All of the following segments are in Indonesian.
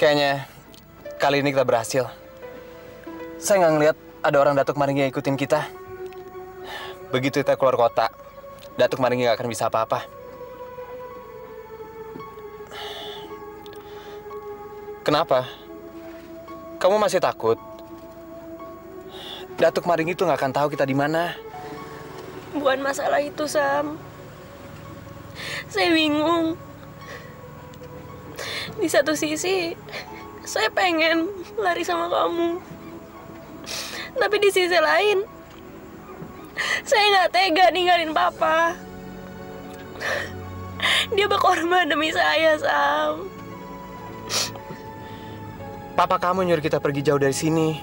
Kayaknya kali ini kita berhasil. Saya nggak ngeliat ada orang Datuk Maringgi yang ikutin kita. Begitu kita keluar kota, Datuk Maringgi nggak akan bisa apa-apa. Kenapa? Kamu masih takut? Datuk Maringgi itu nggak akan tahu kita di mana. Bukan masalah itu, Sam. Saya bingung. Di satu sisi, saya pengen lari sama kamu. Tapi di sisi lain, saya nggak tega ninggalin Papa. Dia berkorban demi saya, Sam. Papa kamu nyuruh kita pergi jauh dari sini.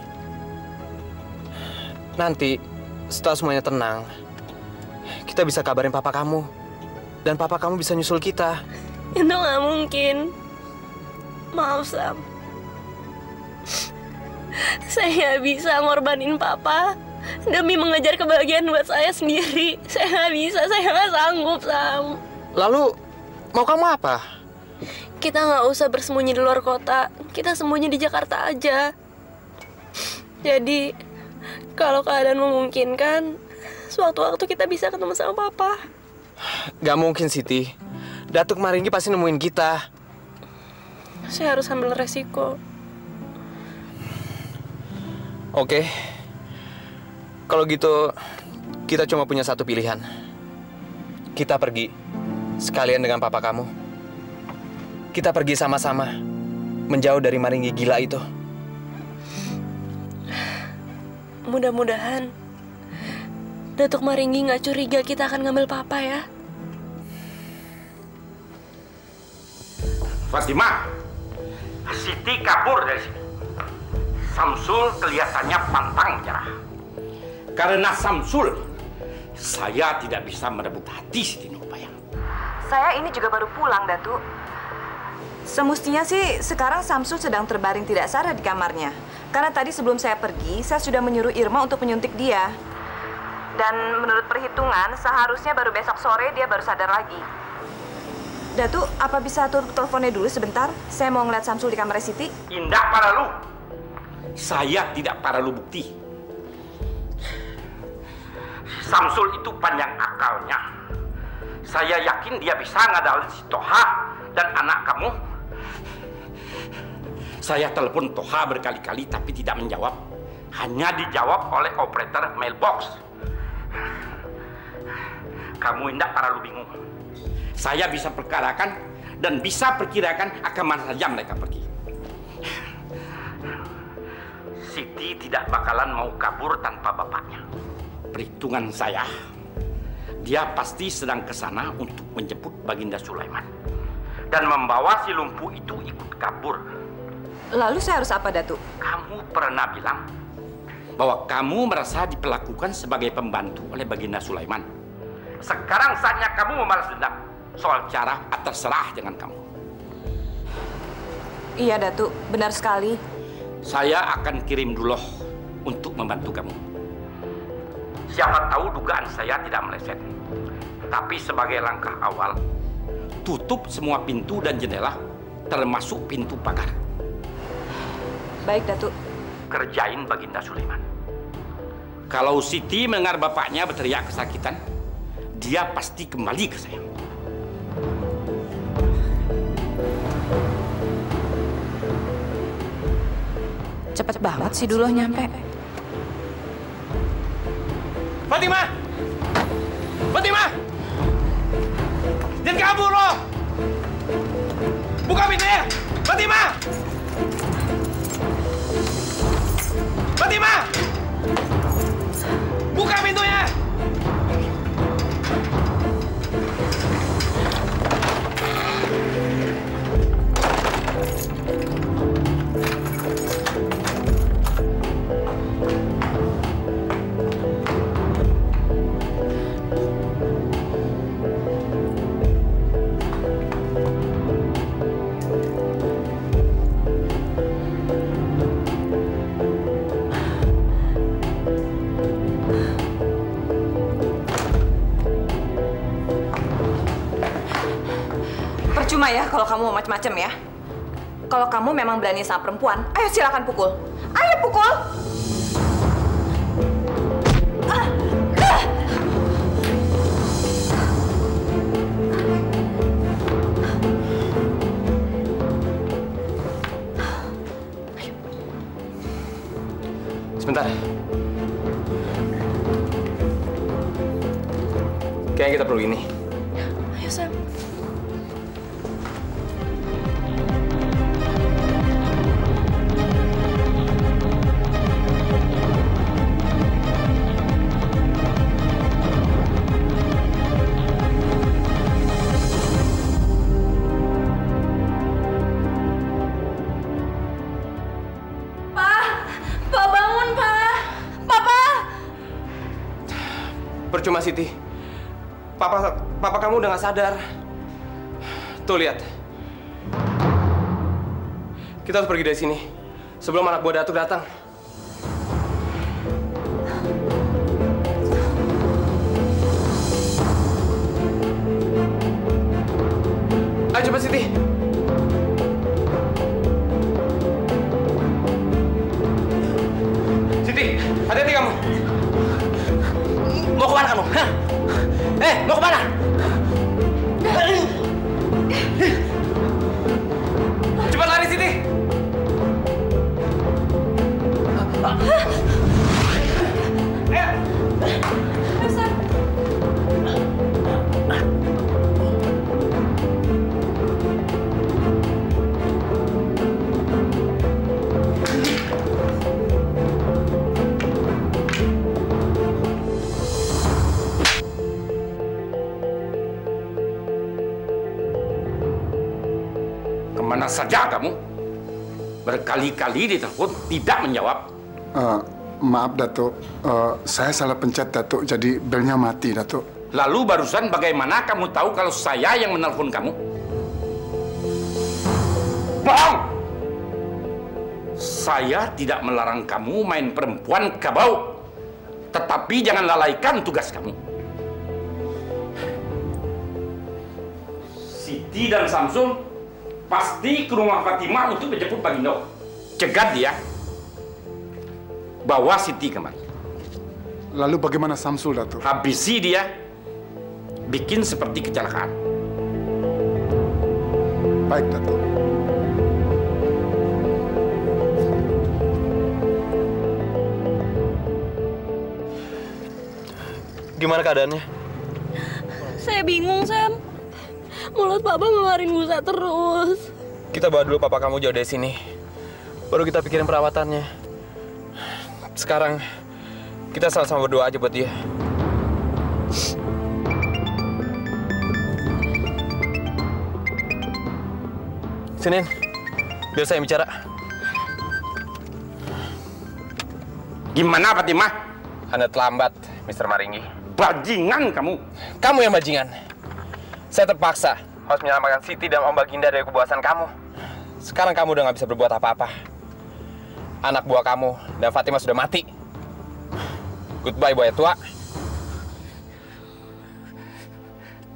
Nanti, setelah semuanya tenang, kita bisa kabarin Papa kamu. Dan Papa kamu bisa nyusul kita. Itu nggak mungkin. Maaf, Sam. Saya nggak bisa ngorbanin Papa demi mengejar kebahagiaan buat saya sendiri. Saya nggak bisa, saya nggak sanggup, Sam. Lalu, mau kamu apa? Kita nggak usah bersembunyi di luar kota. Kita sembunyi di Jakarta aja. Jadi, kalau keadaan memungkinkan, sewaktu-waktu kita bisa ketemu sama Papa. Gak mungkin, Siti. Datuk Maringgi pasti nemuin kita. Saya harus ambil resiko. Oke. Kalau gitu, kita cuma punya satu pilihan. Kita pergi, sekalian dengan Papa kamu. Kita pergi sama-sama, menjauh dari Maringgi gila itu. Mudah-mudahan Datuk Maringgi nggak curiga kita akan ngambil Papa ya. Fatimah, Siti kabur dari sini. Samsul kelihatannya pantang menyerah. Karena Samsul, saya tidak bisa merebut hati Siti Nurbayang. Saya ini juga baru pulang, Datuk. Semestinya sih sekarang Samsul sedang terbaring tidak sadar di kamarnya. Karena tadi sebelum saya pergi, saya sudah menyuruh Irma untuk menyuntik dia. Dan menurut perhitungan, seharusnya baru besok sore dia baru sadar lagi. Datuk, apa bisa tutup teleponnya dulu sebentar? Saya mau ngeliat Samsul di kamar Siti. Indah Paralu, saya tidak paralu bukti. Samsul itu panjang akalnya. Saya yakin dia bisa ngadalin si Toha dan anak kamu. Saya telepon Toha berkali-kali tapi tidak menjawab. Hanya dijawab oleh operator mailbox. Kamu Indah paralu bingung. Saya bisa perkarakan dan bisa perkirakan akan mana saja mereka pergi. Siti tidak bakalan mau kabur tanpa bapaknya. Perhitungan saya, dia pasti sedang ke sana untuk menjemput Baginda Sulaiman dan membawa si lumpuh itu ikut kabur. Lalu saya harus apa, Datuk? Kamu pernah bilang bahwa kamu merasa diperlakukan sebagai pembantu oleh Baginda Sulaiman. Sekarang saatnya kamu membalas dendam. Soal cara terserah dengan kamu. Iya, Datuk. Benar sekali. Saya akan kirim Duloh untuk membantu kamu. Siapa tahu dugaan saya tidak meleset. Tapi sebagai langkah awal, tutup semua pintu dan jendela, termasuk pintu pagar. Baik, Datuk. Kerjain Baginda Sulaiman. Kalau Siti mendengar bapaknya berteriak kesakitan, dia pasti kembali ke saya. Cepat banget sih Duloh nyampe. Fatimah! Fatimah! Jangan kabur loh! Buka pintunya! Fatimah! Fatimah! Buka pintunya! Percuma ya kalau kamu mau macam-macam ya. Kalau kamu memang berani sama perempuan, ayo silakan pukul. Ayo pukul. Sebentar. Kayaknya kita perlu ini. Ayo, Sam. Percuma, Siti. Papa kamu udah nggak sadar. Tuh, lihat. Kita harus pergi dari sini sebelum anak buah Datuk datang. Ayo cepat, Siti. Siti, hati-hati kamu. Mau kemana kamu? Hah? Mau kemana? Cepat lari, Siti! Kemana saja kamu? Berkali-kali ditelepon, tidak menjawab. Maaf, Datuk. Saya salah pencet, Datuk. Jadi belnya mati, Datuk. Lalu barusan bagaimana kamu tahu kalau saya yang menelpon kamu? Bohong! Saya tidak melarang kamu main perempuan kabau. Tetapi jangan lalaikan tugas kamu. Siti dan Samsul pasti ke rumah Fatimah untuk menjemput Bagindo. Cegat dia. Bawa Siti kemari. Lalu bagaimana Samsul, Datuk? Habisi dia. Bikin seperti kecelakaan. Baik, Datuk. Gimana keadaannya? Saya bingung, Sam. Mulut Papa ngeluarin busa terus. Kita bawa dulu papa kamu jauh dari sini. Baru kita pikirin perawatannya. Sekarang, kita sama-sama berdoa aja buat dia. Sinin, biar saya bicara. Gimana, Fatimah? Anda terlambat, Mr. Maringgi. Bajingan kamu. Kamu yang bajingan. Saya terpaksa harus menyelamatkan Siti dan Om Baginda dari kebuasan kamu. Sekarang kamu udah nggak bisa berbuat apa-apa. Anak buah kamu dan Fatimah sudah mati. Goodbye, buaya tua.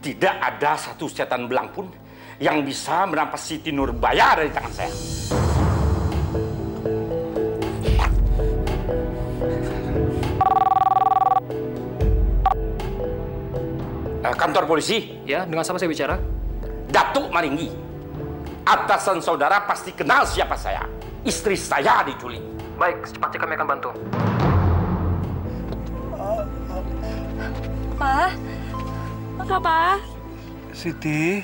Tidak ada satu setan belang pun yang bisa merampas Siti Nurbaya dari tangan saya. Kantor polisi. Ya, dengan siapa saya bicara? Datuk Maringgi. Atasan saudara pasti kenal siapa saya. Istri saya diculik. Baik, secepatnya kami akan bantu. Pa? Papa? Siti,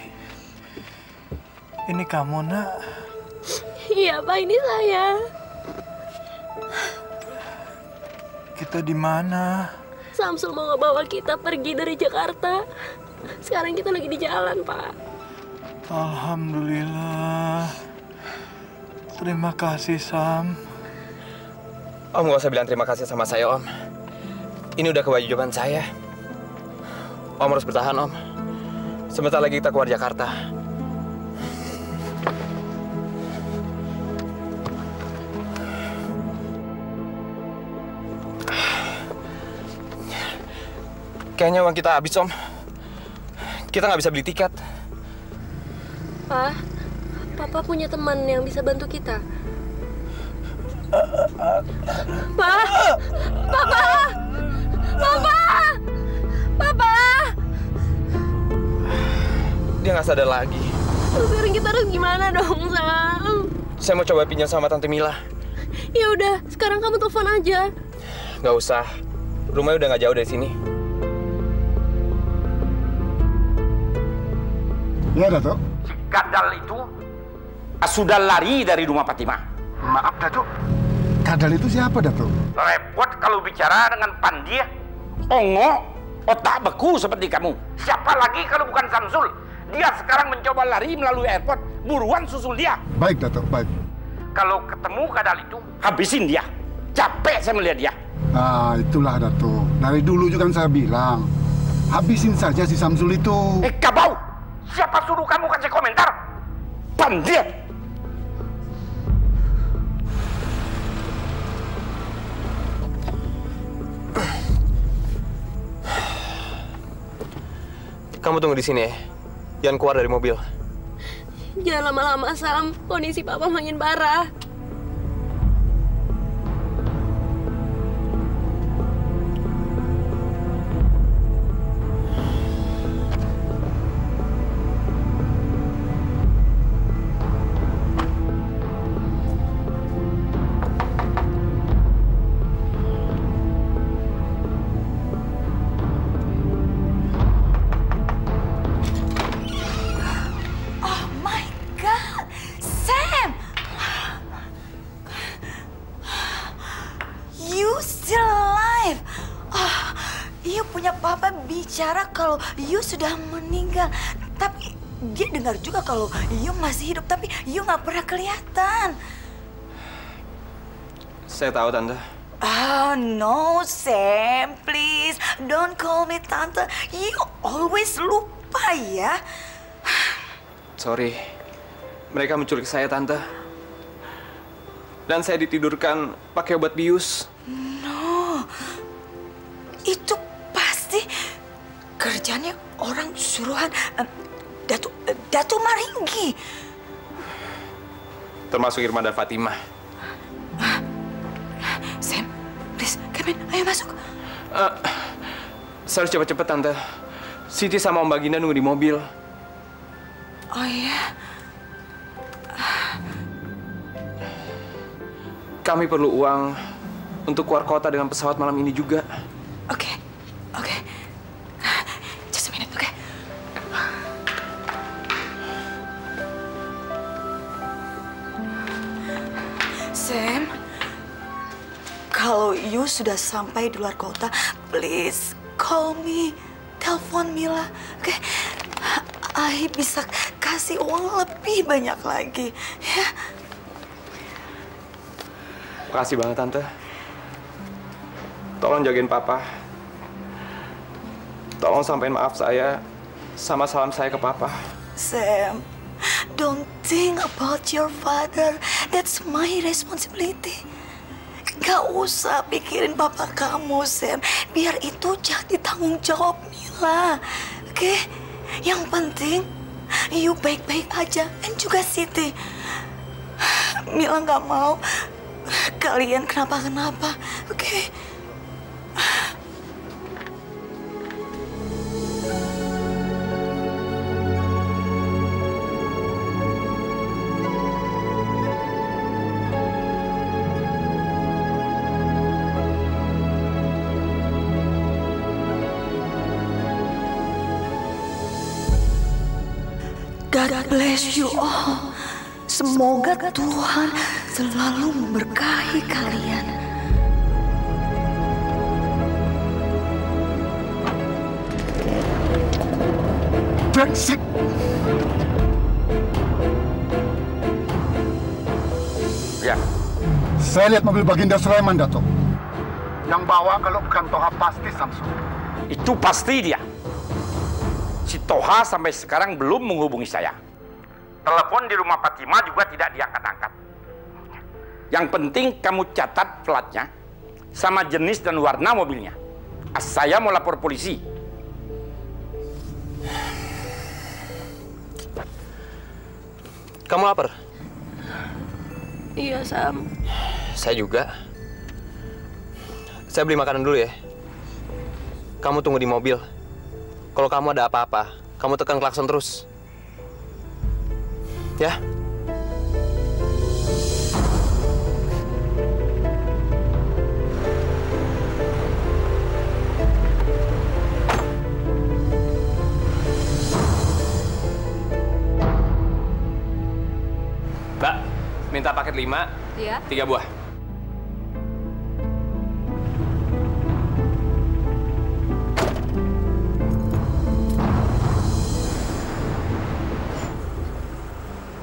ini kamu, Nak? Iya, Pak, ini saya. Kita di mana? Samsul mau ngebawa kita pergi dari Jakarta. Sekarang kita lagi di jalan, Pak. Alhamdulillah. Terima kasih, Sam. Om nggak usah bilang terima kasih sama saya, Om. Ini udah kewajiban saya. Om harus bertahan, Om. Sebentar lagi kita keluar Jakarta. Kayaknya uang kita habis, Om. Kita nggak bisa beli tiket. Pak, Papa punya teman yang bisa bantu kita. Papa! Papa! Papa! Papa! Dia nggak sadar lagi. Sekarang kita harus gimana dong, Sam? Saya mau coba pinjam sama Tante Mila. Ya udah, sekarang kamu telepon aja. Nggak usah. Rumahnya udah nggak jauh dari sini. Ya, Datuk. Si Kadal itu sudah lari dari rumah Fatimah. Maaf, Datuk. Kadal itu siapa, Datuk? Repot kalau bicara dengan Pandia. Ongo, otak beku seperti kamu. Siapa lagi kalau bukan Samsul? Dia sekarang mencoba lari melalui airport. Buruan susul dia. Baik, Datuk, baik. Kalau ketemu Kadal itu, habisin dia. Capek saya melihat dia. Ah, itulah, Datuk. Dari dulu juga kan saya bilang, habisin saja si Samsul itu. Kabau! Siapa suruh kamu kasih komentar? Pandia! Kamu tunggu di sini ya. Jangan keluar dari mobil. Jangan lama-lama, Sam. Kondisi Papa makin parah. Bicara kalau Yu sudah meninggal, tapi dia dengar juga kalau Yu masih hidup, tapi Yu nggak pernah kelihatan. Saya tahu, Tante. Oh no, Sam, please don't call me Tante. You always lupa ya. Sorry, mereka menculik saya, Tante. Dan saya ditidurkan pakai obat bius. No, itu pasti kerjanya orang suruhan Datu Maringgi. Termasuk Irma dan Fatimah. Sam, please, come in. Ayo masuk. Saya harus cepat-cepat, Tante. Siti sama Om Baginda nunggu di mobil. Oh iya? Kami perlu uang untuk keluar kota dengan pesawat malam ini juga. Oke. Just a minute, oke? Sam, kalau you sudah sampai di luar kota, please call me, telepon Mila, oke? I bisa kasih uang lebih banyak lagi, ya? Makasih banget, Tante. Tolong jagain Papa. Tolong sampaikan maaf saya sama salam saya ke Papa. Sam, don't think about your father. That's my responsibility. Gak usah pikirin papa kamu, Sam. Biar itu jadi tanggung jawab Mila. Oke? Yang penting, you baik-baik aja. Dan juga Siti. Mila gak mau kalian kenapa-kenapa. Oke? God bless you all. Semoga Tuhan selalu memberkahi kalian. Brengsek! Ya, Saya lihat mobil Baginda Sulaiman, Datuk. Yang bawa kalau bukan Toha pasti Samsul. itu pasti dia. Si Toha sampai sekarang belum menghubungi saya. Telepon di rumah Fatimah juga tidak diangkat-angkat. Yang penting kamu catat platnya sama jenis dan warna mobilnya. Saya mau lapor polisi. Kamu lapar? Iya, Sam. Saya juga. Saya beli makanan dulu ya. Kamu tunggu di mobil. Kalau kamu ada apa-apa, kamu tekan klakson terus. Ya? Mbak, minta paket 5, Iya. 3 buah.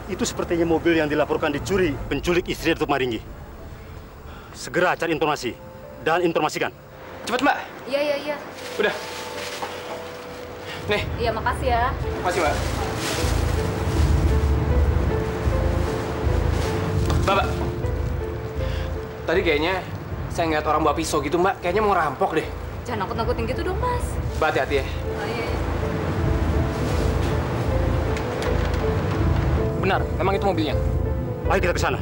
Itu sepertinya mobil yang dilaporkan dicuri penculik istri Datuk Maringgi. Segera cari informasi dan informasikan. Cepet, Mbak. Iya. Udah. Nih, Iya, makasih ya. makasih, Mbak. Mbak. Tadi kayaknya saya ngeliat orang bawa pisau gitu, Mbak. Kayaknya mau rampok deh. Jangan nakut-nakutin gitu dong, Mas. Mbak, hati-hati ya. Oh, iya. Benar, memang itu mobilnya. Ayo kita ke sana.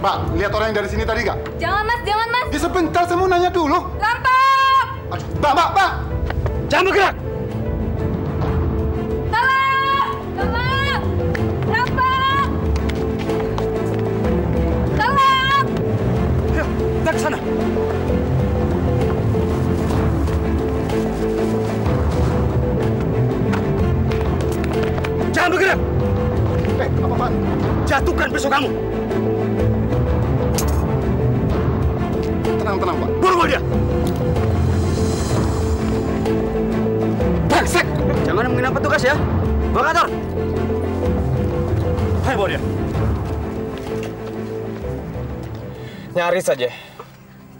Mbak, lihat orang yang dari sini tadi nggak? Jangan, Mas. Ya sebentar, saya mau nanya dulu. Rampok! Aduh, Mbak. Jangan bergerak! Tolong! Rampok! Tolong! Ayo, kita ke sana. Jangan bergerak! Apa, Pak? Jatuhkan pisau kamu. Tenang, Pak. Bunuh dia! Brengsek! Jangan menghina petugas ya. Bawa kantor. Ayo bawa dia. Nyaris aja.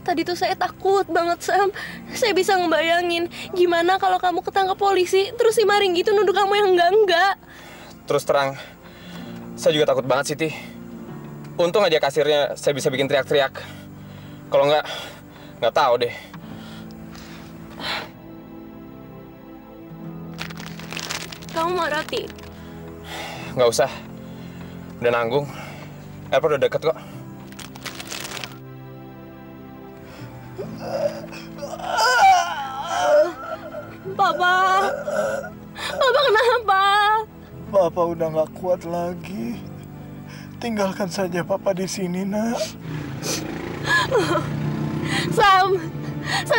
Tadi tuh saya takut banget, Sam. Saya bisa ngebayangin gimana kalau kamu ketangkap polisi, terus si Maringgi itu nuduh kamu yang enggak. Terus terang, saya juga takut banget, Siti. Untung aja kasirnya saya bisa bikin teriak-teriak. Kalau nggak tahu deh. Kamu mau roti? Nggak usah. Udah nanggung. Airport udah deket kok. Papa kenapa? Papa udah nggak kuat lagi. Tinggalkan saja Papa di sini, Nak. Sam,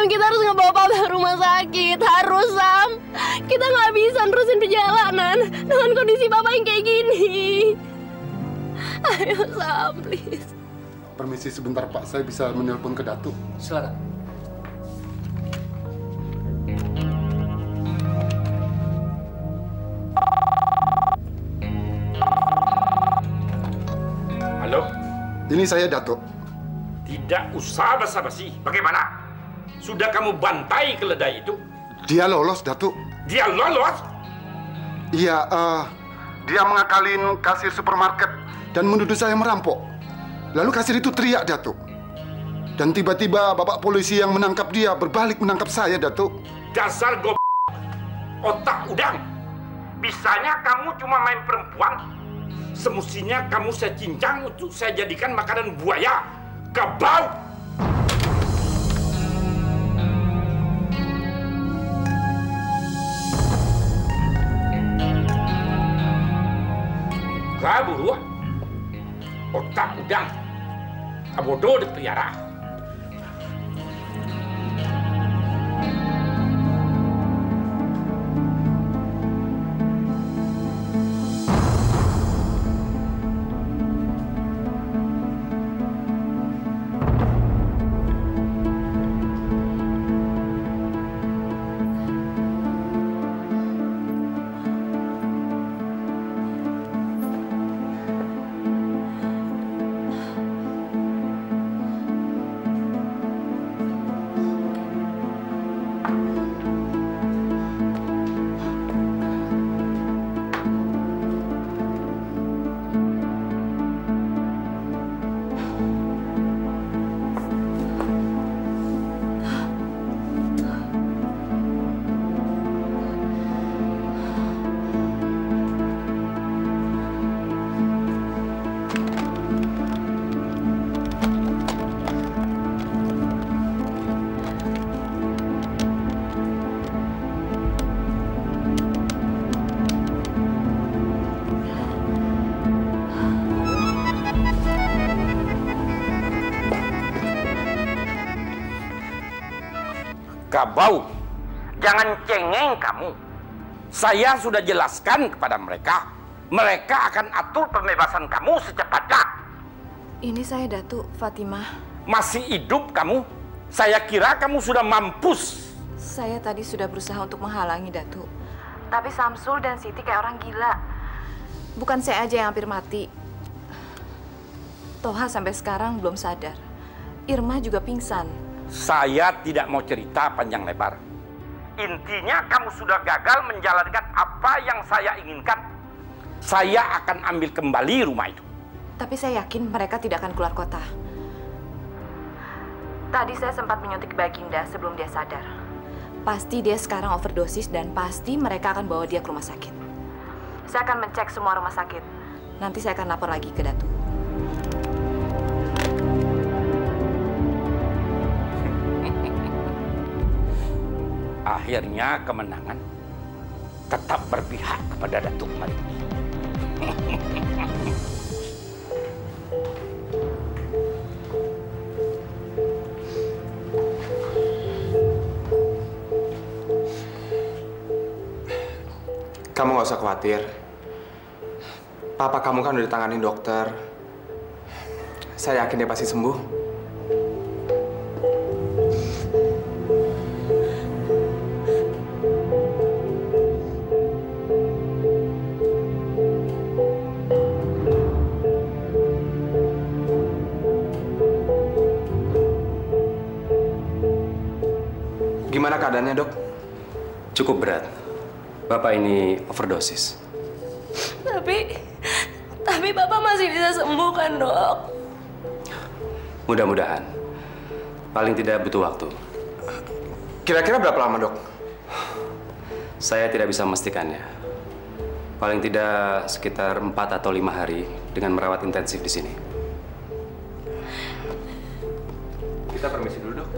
kita harus ngebawa Papa ke rumah sakit. Harus, Sam. Kita nggak bisa nerusin perjalanan dengan kondisi Papa yang kayak gini. Ayo, Sam, please. Permisi sebentar, Pak. Saya bisa menelpon ke Datuk. Silakan. Halo? Ini saya, Datuk. Tidak usah basa-basi. Bagaimana? Sudah kamu bantai keledai itu? Dia lolos, Datuk. Dia lolos? Iya, dia mengakalin kasir supermarket dan menuduh saya merampok. Lalu kasir itu teriak, Datuk. Dan tiba-tiba bapak polisi yang menangkap dia berbalik menangkap saya, Datuk. Dasar otak udang. Bisanya kamu cuma main perempuan. Semestinya kamu saya cincang untuk saya jadikan makanan buaya. Kebau! Kabur, otak udang. Abodo dipelihara. Gabau, jangan cengeng kamu. Saya sudah jelaskan kepada mereka. Mereka akan atur pembebasan kamu secepatnya. Ini saya Datuk Fatimah. Masih hidup kamu? Saya kira kamu sudah mampus. Saya tadi sudah berusaha untuk menghalangi Datuk. Tapi Samsul dan Siti kayak orang gila. Bukan saya aja yang hampir mati. Toha sampai sekarang belum sadar. Irma juga pingsan. Saya tidak mau cerita panjang lebar. Intinya kamu sudah gagal menjalankan apa yang saya inginkan. Saya akan ambil kembali rumah itu. Tapi saya yakin mereka tidak akan keluar kota. Tadi saya sempat menyuntik Baginda sebelum dia sadar. Pasti dia sekarang overdosis dan pasti mereka akan bawa dia ke rumah sakit. Saya akan mencek semua rumah sakit. Nanti saya akan lapor lagi ke Datuk. Akhirnya kemenangan tetap berpihak kepada Datuk Maringgi. Kamu nggak usah khawatir. Papa kamu kan udah ditangani dokter. Saya yakin dia pasti sembuh. Gimana keadaannya, Dok? Cukup berat. Bapak ini overdosis. Tapi Bapak masih bisa sembuh kan, Dok? Mudah-mudahan. Paling tidak butuh waktu. Kira-kira berapa lama, Dok? Saya tidak bisa memastikannya. Paling tidak sekitar 4 atau 5 hari dengan merawat intensif di sini. Kita permisi dulu, Dok.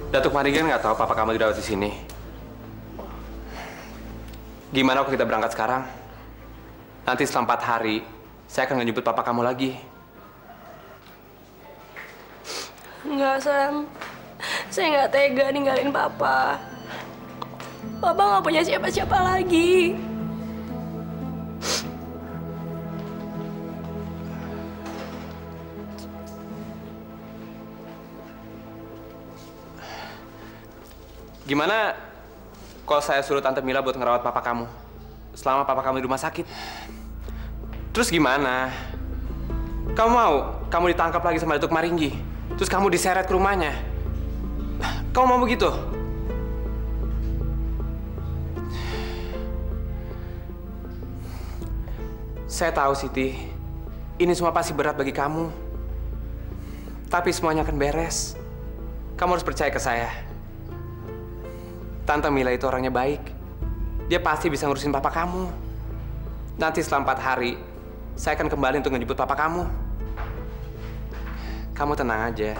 Datuk Maringgi nggak tahu papa kamu dirawat di sini. Gimana kalau kita berangkat sekarang? Nanti setelah 4 hari, saya akan ngejemput papa kamu lagi. Enggak, Sam. Saya nggak tega ninggalin Papa. Papa nggak punya siapa-siapa lagi. Gimana kalau saya suruh Tante Mila buat ngerawat papa kamu selama papa kamu di rumah sakit? Terus gimana? Kamu mau kamu ditangkap lagi sama Datuk Maringgi? Terus kamu diseret ke rumahnya? Kamu mau begitu? Saya tahu, Siti. Ini semua pasti berat bagi kamu. Tapi semuanya akan beres. Kamu harus percaya ke saya. Tante Mila itu orangnya baik. Dia pasti bisa ngurusin papa kamu. Nanti setelah 4 hari, saya akan kembali untuk ngejemput papa kamu. Kamu tenang aja.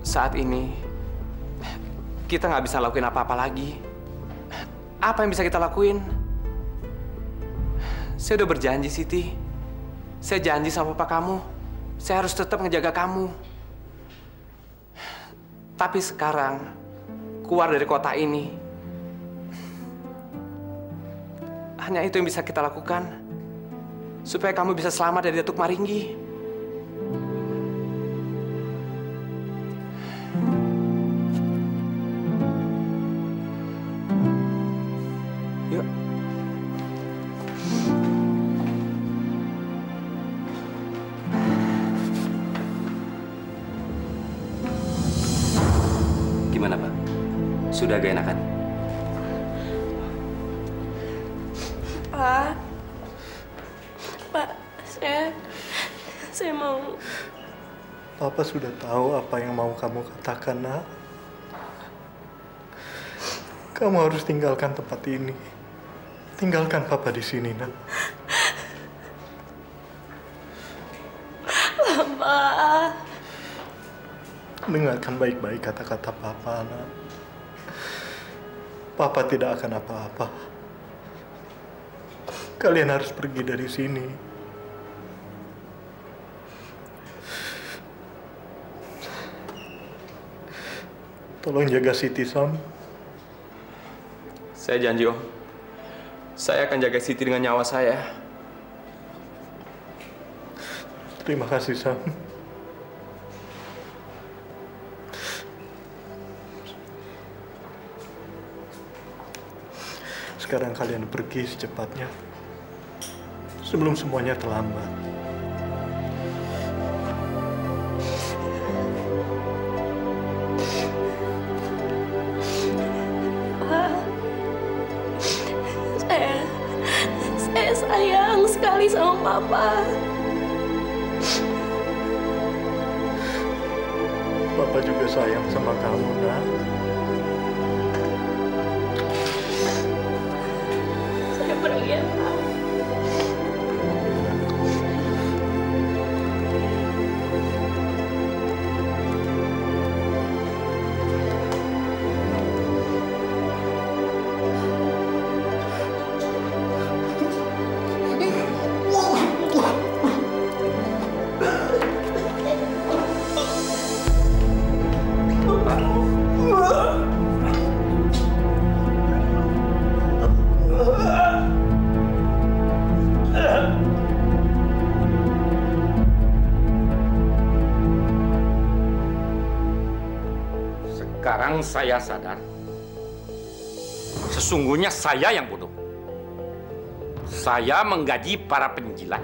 Saat ini, kita nggak bisa lakuin apa-apa lagi. Apa yang bisa kita lakuin? Saya udah berjanji, Siti. Saya janji sama papa kamu, saya harus tetap ngejaga kamu. Tapi sekarang, keluar dari kota ini, hanya itu yang bisa kita lakukan, supaya kamu bisa selamat dari Datuk Maringgi. Yuk. Gimana, Pak? Sudah agak enakan? Pak, saya mau. Papa sudah tahu apa yang mau kamu katakan, Nak. Kamu harus tinggalkan tempat ini. Tinggalkan Papa di sini, nak. Papa. Dengarkan baik-baik kata-kata Papa, nak. Papa tidak akan apa-apa. Kalian harus pergi dari sini. Tolong jaga Siti, Sam. Saya janji, Om. Saya akan jaga Siti dengan nyawa saya. Terima kasih, Sam. Sekarang kalian pergi secepatnya. Sebelum semuanya terlambat. Saya sayang sekali sama Papa. Papa juga sayang sama kamu, nak. Saya pergi ya, Pak. Sekarang saya sadar, sesungguhnya saya yang bodoh. Saya menggaji para penjilat,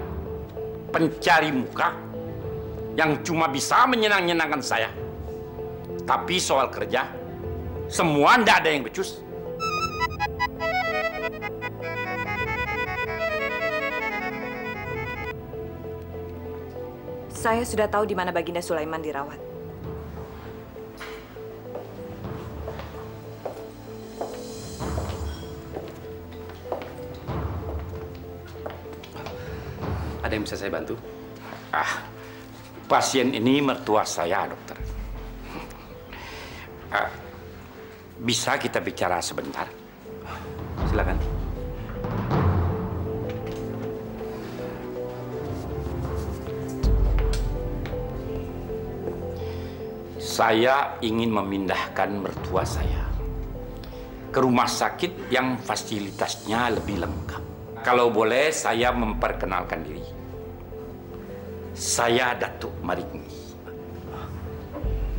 pencari muka, yang cuma bisa menyenangkan saya. Tapi soal kerja, semua tidak ada yang becus. Saya sudah tahu di mana Baginda Sulaiman dirawat. Ada yang bisa saya bantu? Pasien ini mertua saya, dokter. Bisa kita bicara sebentar? Silakan. Saya ingin memindahkan mertua saya ke rumah sakit yang fasilitasnya lebih lengkap. Kalau boleh, saya memperkenalkan diri. Saya Datuk Maringgi.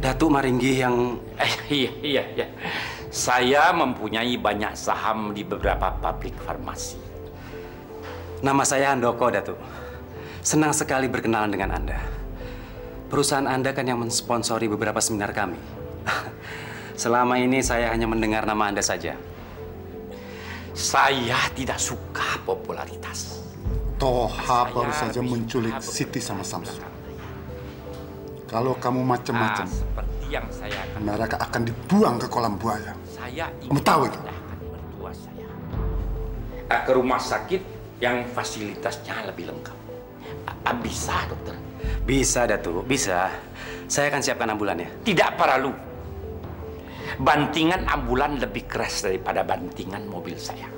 Datuk Maringgi yang... Iya. Saya mempunyai banyak saham di beberapa pabrik farmasi. Nama saya Handoko, Datuk. Senang sekali berkenalan dengan Anda. Perusahaan Anda kan yang mensponsori beberapa seminar kami. Selama ini saya hanya mendengar nama Anda saja. Saya tidak suka popularitas. Toha baru saja menculik Siti sama Samsul. Kalau kamu macam-macam, seperti yang saya mereka akan dibuang ke kolam buaya. Saya Kamu tahu itu? Mertua saya ke rumah sakit yang fasilitasnya lebih lengkap. Bisa, dokter? Bisa, Datuk. Bisa. Saya akan siapkan ambulannya. Tidak perlu. Bantingan ambulan lebih keras daripada bantingan mobil saya.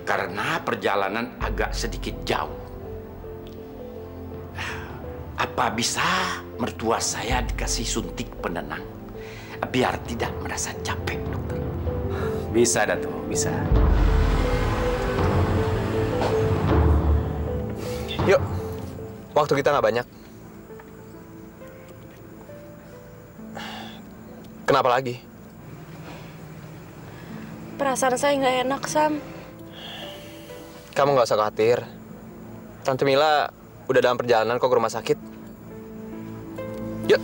Karena perjalanan agak sedikit jauh. Apa bisa mertua saya dikasih suntik penenang biar tidak merasa capek, dokter? Bisa, Datuk. Bisa. Yuk. Waktu kita nggak banyak. Kenapa lagi? Perasaan saya nggak enak, Sam. Kamu nggak usah khawatir. Tante Mila udah dalam perjalanan kok ke rumah sakit. Yuk.